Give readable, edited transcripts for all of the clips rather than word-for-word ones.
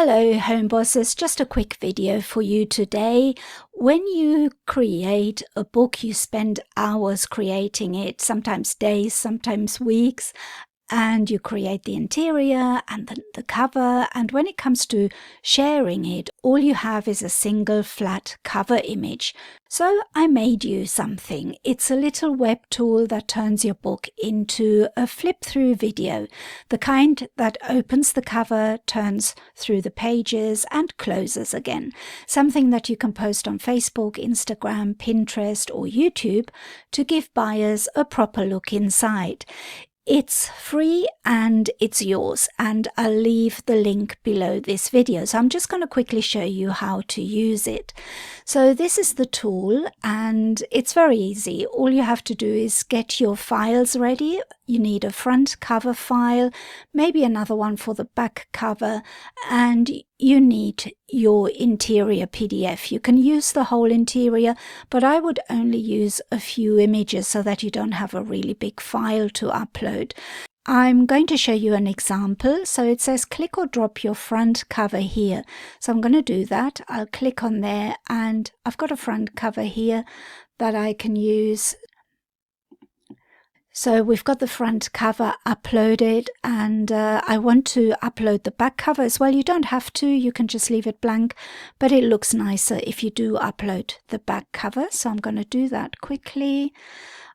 Hello home bosses, just a quick video for you today. When you create a book, you spend hours creating it, sometimes days, sometimes weeks, and you create the interior and the cover, and when it comes to sharing it, all you have is a single flat cover image. So I made you something. It's a little web tool that turns your book into a flip-through video, the kind that opens the cover, turns through the pages, and closes again. Something that you can post on Facebook, Instagram, Pinterest, or YouTube to give buyers a proper look inside. It's free and it's yours, and I'll leave the link below this video. So I'm just going to quickly show you how to use it. So this is the tool and it's very easy. All you have to do is get your files ready. You need a front cover file, maybe another one for the back cover, and you need your interior PDF. You can use the whole interior, but I would only use a few images so that you don't have a really big file to upload. I'm going to show you an example. So it says click or drop your front cover here. So I'm going to do that. I'll click on there and I've got a front cover here that I can use. So we've got the front cover uploaded, and I want to upload the back cover as well. You don't have to, you can just leave it blank, but it looks nicer if you do upload the back cover. So I'm going to do that quickly.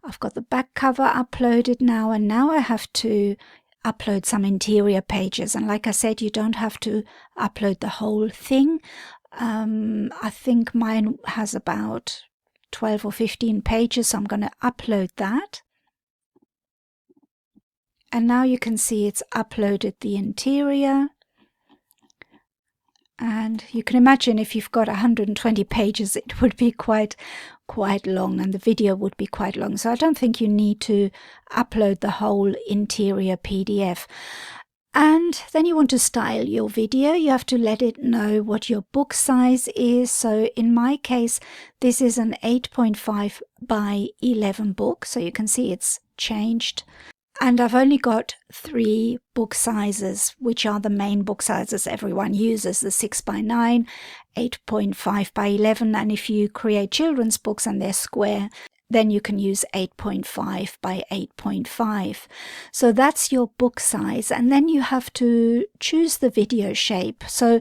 I've got the back cover uploaded now, and now I have to upload some interior pages. And like I said, you don't have to upload the whole thing. I think mine has about 12 or 15 pages, so I'm going to upload that. And now you can see it's uploaded the interior. And you can imagine if you've got 120 pages, it would be quite long, and the video would be quite long. So I don't think you need to upload the whole interior PDF. And then you want to style your video. You have to let it know what your book size is. So in my case, this is an 8.5 by 11 book. So you can see it's changed. And I've only got 3 book sizes, which are the main book sizes everyone uses, the 6 by 9, 8.5 by 11. And if you create children's books and they're square, then you can use 8.5 by 8.5. So that's your book size. And then you have to choose the video shape. So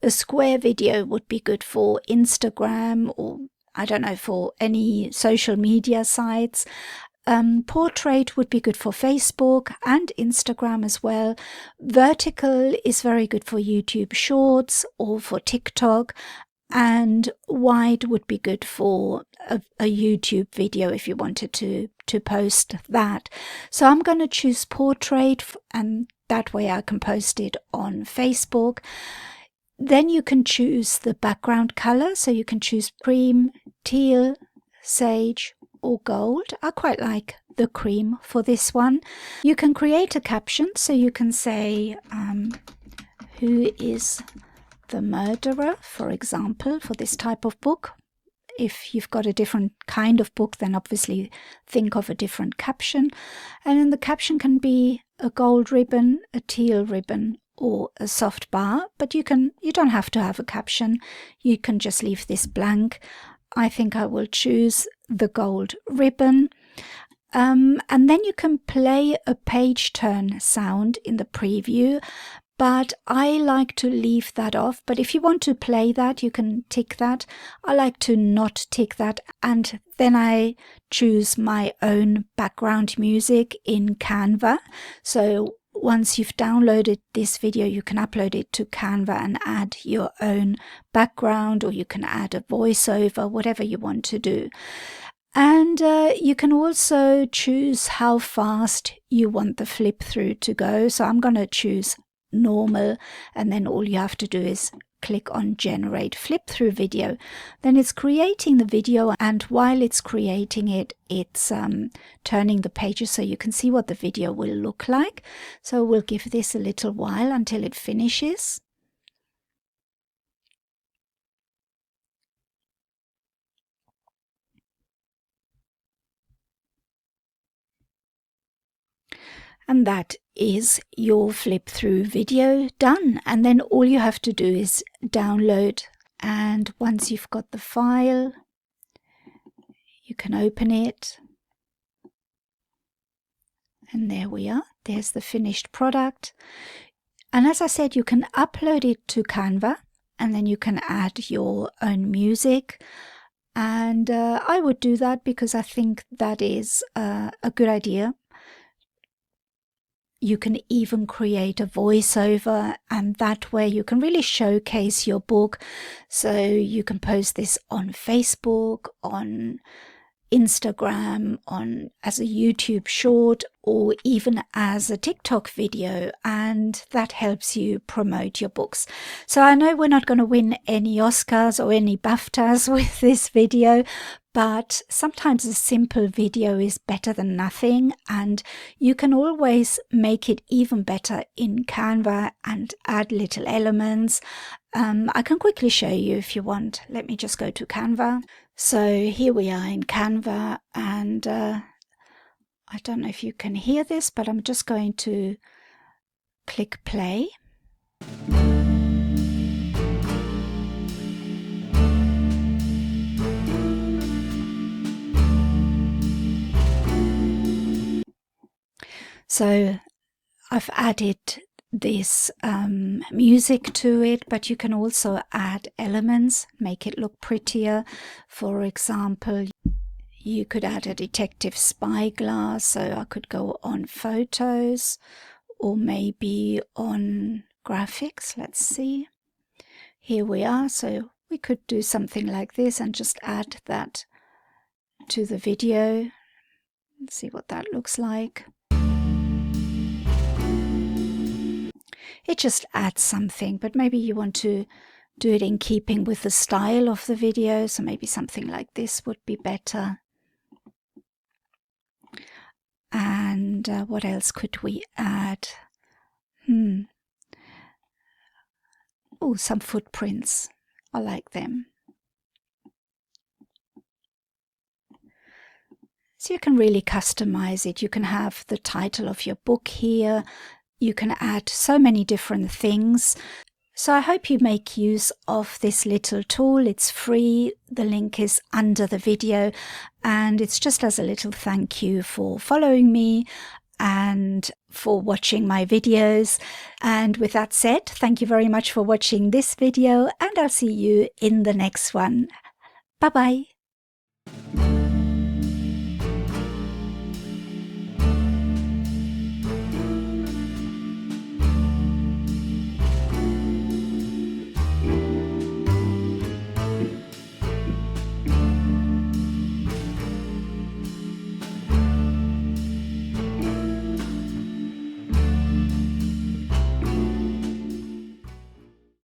a square video would be good for Instagram, or I don't know, for any social media sites. Portrait would be good for Facebook and Instagram as well. Vertical is very good for YouTube Shorts or for TikTok. And wide would be good for a YouTube video if you wanted to post that. So I'm going to choose portrait, and that way I can post it on Facebook. Then you can choose the background color. So you can choose cream, teal, sage, or gold. I quite like the cream for this one. You can create a caption, so you can say who is the murderer, for example, for this type of book. If you've got a different kind of book, then obviously think of a different caption. And then the caption can be a gold ribbon, a teal ribbon, or a soft bar, but you don't have to have a caption. You can just leave this blank. I think I will choose the gold ribbon. And then you can play a page turn sound in the preview, but I like to leave that off. But if you want to play that, you can tick that. I like to not tick that, and then I choose my own background music in Canva. So once you've downloaded this video, you can upload it to Canva and add your own background, or you can add a voiceover, whatever you want to do. And you can also choose how fast you want the flip through to go. So I'm going to choose normal, and then all you have to do is click on generate flip through video. Then it's creating the video, and while it's creating it, it's turning the pages so you can see what the video will look like. So we'll give this a little while until it finishes. And that is your flip through video done. And then all you have to do is download. And once you've got the file, you can open it. And there we are. There's the finished product. And as I said, you can upload it to Canva, and then you can add your own music. And I would do that because I think that is a good idea. You can even create a voiceover, and that way you can really showcase your book. So you can post this on Facebook, on Instagram, as a YouTube short, or even as a TikTok video, and that helps you promote your books. So I know we're not going to win any Oscars or any BAFTAs with this video, but sometimes a simple video is better than nothing, and you can always make it even better in Canva and add little elements. I can quickly show you if you want. Let me just go to Canva. So here we are in Canva, and I don't know if you can hear this, but I'm just going to click play. So I've added this music to it, but you can also add elements, make it look prettier. For example, you could add a detective spyglass, so I could go on photos or maybe on graphics. Let's see. Here we are. So we could do something like this and just add that to the video. Let's see what that looks like. It just adds something, but maybe you want to do it in keeping with the style of the video, so maybe something like this would be better. And what else could we add? Oh, some footprints. I like them. So you can really customize it. You can have the title of your book here. You can add so many different things. So I hope you make use of this little tool. It's free. The link is under the video, and it's just as a little thank you for following me and for watching my videos. And with that said, thank you very much for watching this video, and I'll see you in the next one. Bye bye.